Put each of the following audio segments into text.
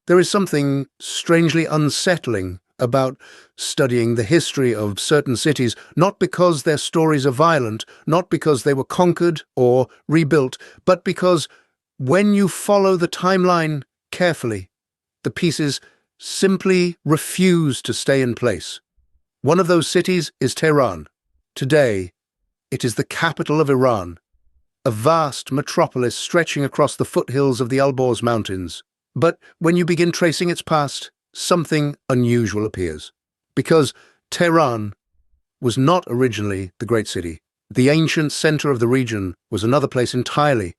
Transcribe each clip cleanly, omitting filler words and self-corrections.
There is something strangely unsettling about studying the history of certain cities, not because their stories are violent, not because they were conquered or rebuilt, but because when you follow the timeline carefully, the pieces simply refuse to stay in place. One of those cities is Tehran. Today, it is the capital of Iran, a vast metropolis stretching across the foothills of the Alborz Mountains. But when you begin tracing its past, something unusual appears. Because Tehran was not originally the great city. The ancient center of the region was another place entirely,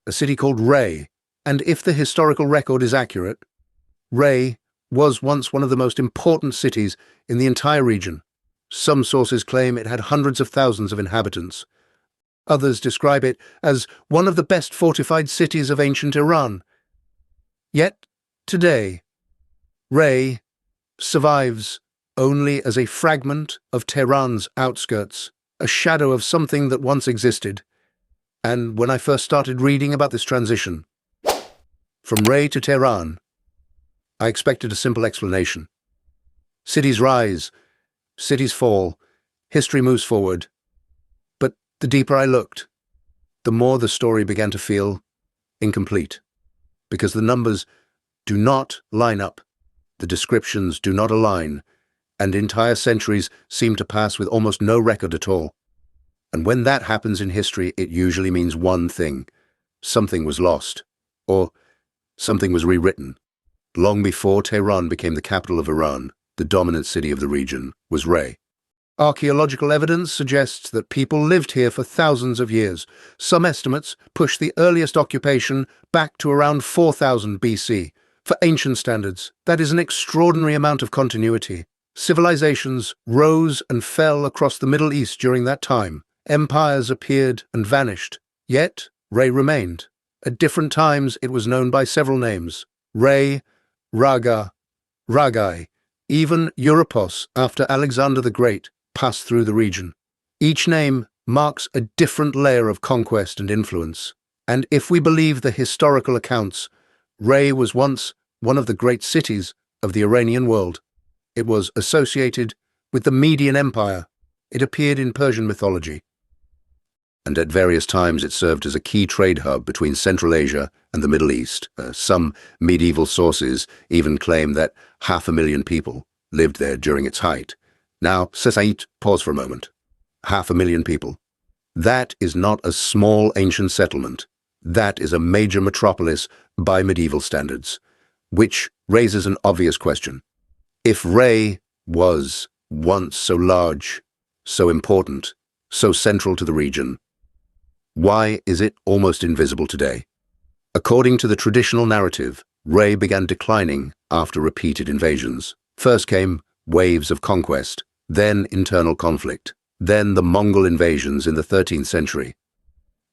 a city called Rey. And if the historical record is accurate, Rey was once one of the most important cities in the entire region. Some sources claim it had hundreds of thousands of inhabitants. Others describe it as one of the best fortified cities of ancient Iran. Yet, today, Rey survives only as a fragment of Tehran's outskirts, a shadow of something that once existed. And when I first started reading about this transition, from Rey to Tehran, I expected a simple explanation. Cities rise, cities fall, history moves forward. But the deeper I looked, the more the story began to feel incomplete. Because the numbers do not line up, the descriptions do not align, and entire centuries seem to pass with almost no record at all. And when that happens in history, it usually means one thing. Something was lost, or something was rewritten. Long before Tehran became the capital of Iran, the dominant city of the region was Rey. Archaeological evidence suggests that people lived here for thousands of years. Some estimates push the earliest occupation back to around 4000 BC. For ancient standards, that is an extraordinary amount of continuity. Civilizations rose and fell across the Middle East during that time. Empires appeared and vanished. Yet, Rey remained. At different times, it was known by several names. Rey, Raga, Ragai, even Europos after Alexander the Great passed through the region. Each name marks a different layer of conquest and influence. And if we believe the historical accounts, Rey was once one of the great cities of the Iranian world. It was associated with the Median Empire. It appeared in Persian mythology. And at various times it served as a key trade hub between Central Asia and the Middle East. Some medieval sources even claim that 500,000 people lived there during its height. Now, Sesait, pause for a moment. 500,000 people. That is not a small ancient settlement. That is a major metropolis by medieval standards, which raises an obvious question. If Rey was once so large, so important, so central to the region, why is it almost invisible today? According to the traditional narrative, Rey began declining after repeated invasions. First came waves of conquest, then internal conflict, then the Mongol invasions in the 13th century.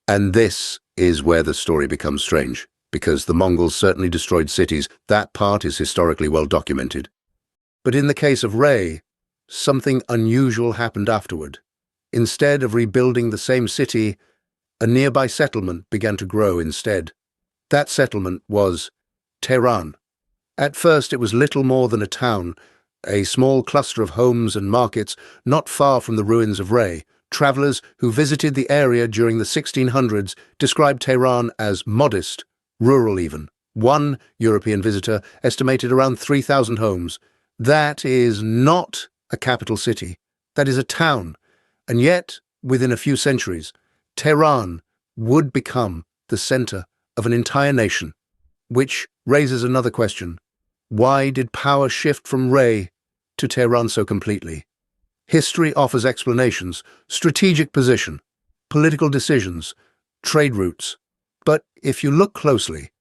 And this is where the story becomes strange, because the Mongols certainly destroyed cities. That part is historically well documented. But in the case of Rey, something unusual happened afterward. Instead of rebuilding the same city, a nearby settlement began to grow instead. That settlement was Tehran. At first it was little more than a town, a small cluster of homes and markets not far from the ruins of Rey. Travelers who visited the area during the 1600s described Tehran as modest, rural even. One European visitor estimated around 3,000 homes. That is not a capital city. That is a town. And yet, within a few centuries, Tehran would become the center of an entire nation. Which raises another question. Why did power shift from Rey to Tehran so completely? History offers explanations: strategic position, political decisions, trade routes. But if you look closely,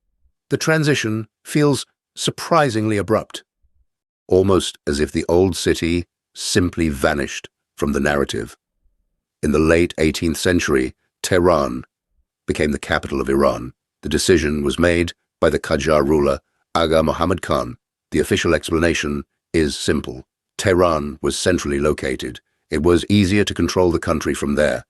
the transition feels surprisingly abrupt. Almost as if the old city simply vanished from the narrative. In the late 18th century, Tehran became the capital of Iran. The decision was made by the Qajar ruler Aga Muhammad Khan. The official explanation is simple. Tehran was centrally located. It was easier to control the country from there.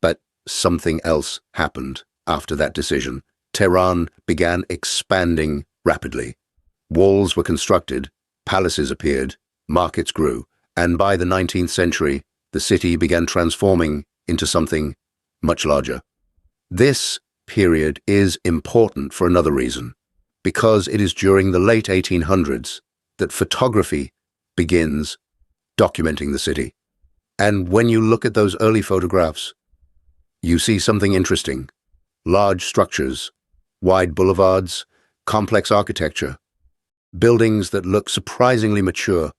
But something else happened after that decision. Tehran began expanding rapidly. Walls were constructed, palaces appeared, markets grew, and by the 19th century, the city began transforming into something much larger. This period is important for another reason, because it is during the late 1800s that photography begins documenting the city. And when you look at those early photographs, you see something interesting. Large structures, wide boulevards, complex architecture, buildings that look surprisingly mature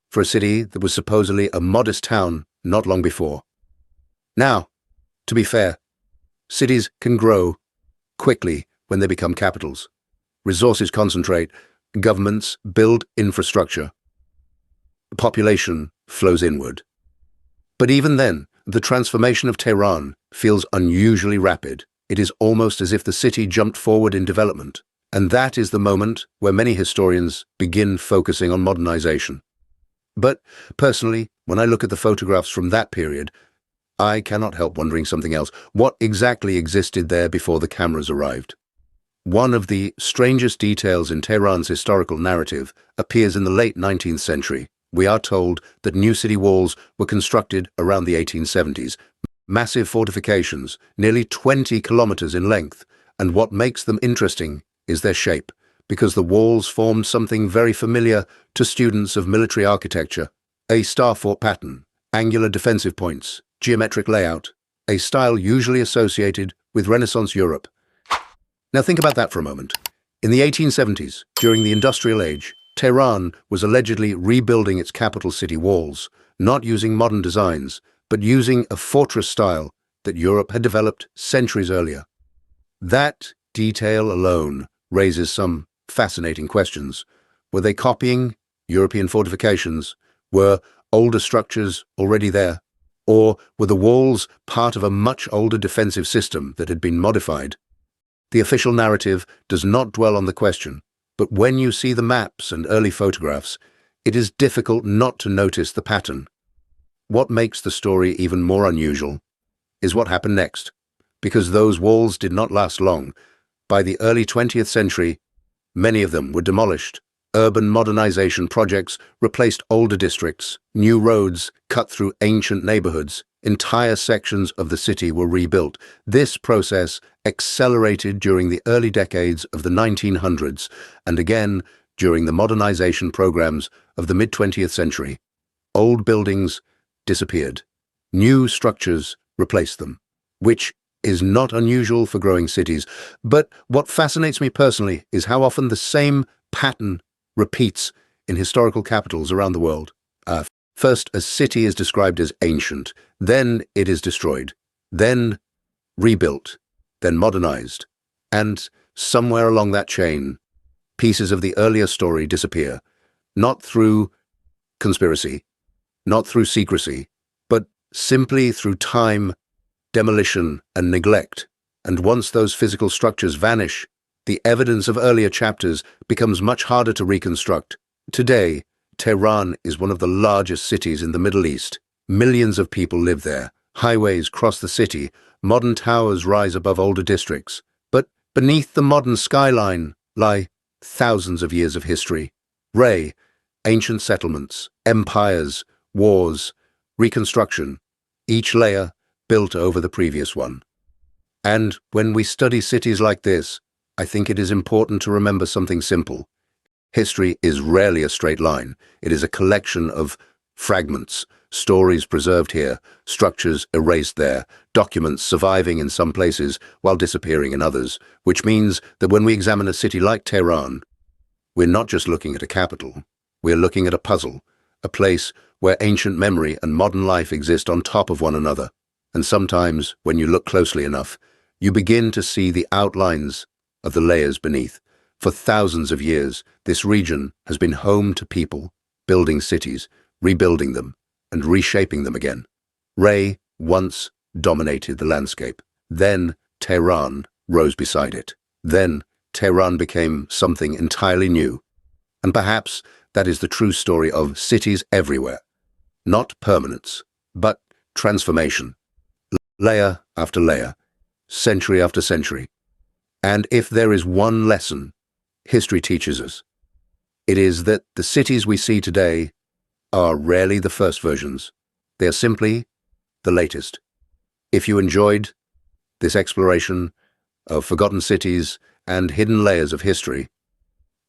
for a city that was supposedly a modest town not long before. Now, to be fair, cities can grow quickly when they become capitals. Resources concentrate, governments build infrastructure. The population flows inward. But even then, the transformation of Tehran feels unusually rapid. It is almost as if the city jumped forward in development. And that is the moment where many historians begin focusing on modernization. But personally, when I look at the photographs from that period, I cannot help wondering something else. What exactly existed there before the cameras arrived? One of the strangest details in Tehran's historical narrative appears in the late 19th century. We are told that new city walls were constructed around the 1870s, massive fortifications, nearly 20 kilometers in length, and what makes them interesting is their shape, because the walls formed something very familiar to students of military architecture: a star fort pattern, angular defensive points, geometric layout, a style usually associated with Renaissance Europe. Now think about that for a moment. In the 1870s, during the Industrial Age, Tehran was allegedly rebuilding its capital city walls, not using modern designs, but using a fortress style that Europe had developed centuries earlier. That detail alone raises some fascinating questions. Were they copying European fortifications? Were older structures already there? Or were the walls part of a much older defensive system that had been modified? The official narrative does not dwell on the question, but when you see the maps and early photographs, it is difficult not to notice the pattern. What makes the story even more unusual is what happened next, because those walls did not last long. By the early 20th century, many of them were demolished. Urban modernization projects replaced older districts, new roads cut through ancient neighborhoods, entire sections of the city were rebuilt. This process accelerated during the early decades of the 1900s and again during the modernization programs of the mid-20th century. Old buildings disappeared. New structures replaced them, which is not unusual for growing cities. But what fascinates me personally is how often the same pattern repeats in historical capitals around the world. First, a city is described as ancient, then it is destroyed, then rebuilt, then modernized. And somewhere along that chain, pieces of the earlier story disappear, not through conspiracy, not through secrecy, but simply through time, demolition, and neglect. And once those physical structures vanish, the evidence of earlier chapters becomes much harder to reconstruct. Today, Tehran is one of the largest cities in the Middle East. Millions of people live there. Highways cross the city. Modern towers rise above older districts. But beneath the modern skyline lie thousands of years of history. Ancient settlements, empires, wars, reconstruction, each layer built over the previous one. And when we study cities like this, I think it is important to remember something simple. History is rarely a straight line. It is a collection of fragments, stories preserved here, structures erased there, documents surviving in some places while disappearing in others, which means that when we examine a city like Tehran, we're not just looking at a capital, we're looking at a puzzle, a place where ancient memory and modern life exist on top of one another. And sometimes, when you look closely enough, you begin to see the outlines of the layers beneath. For thousands of years, this region has been home to people, building cities, rebuilding them, and reshaping them again. Once dominated the landscape. Then Tehran rose beside it. Then Tehran became something entirely new. And perhaps that is the true story of cities everywhere. Not permanence, but transformation. Layer after layer, century after century. And if there is one lesson history teaches us, It is that the cities we see today are rarely the first versions. They are simply the latest. If you enjoyed this exploration of forgotten cities and hidden layers of history,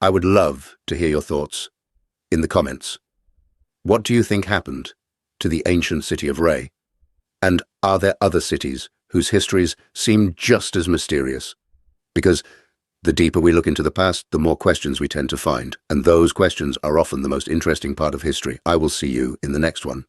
I would love to hear your thoughts in the comments. What do you think happened to the ancient city of Rey? And are there other cities whose histories seem just as mysterious? Because the deeper we look into the past, the more questions we tend to find, and those questions are often the most interesting part of history. I will see you in the next one.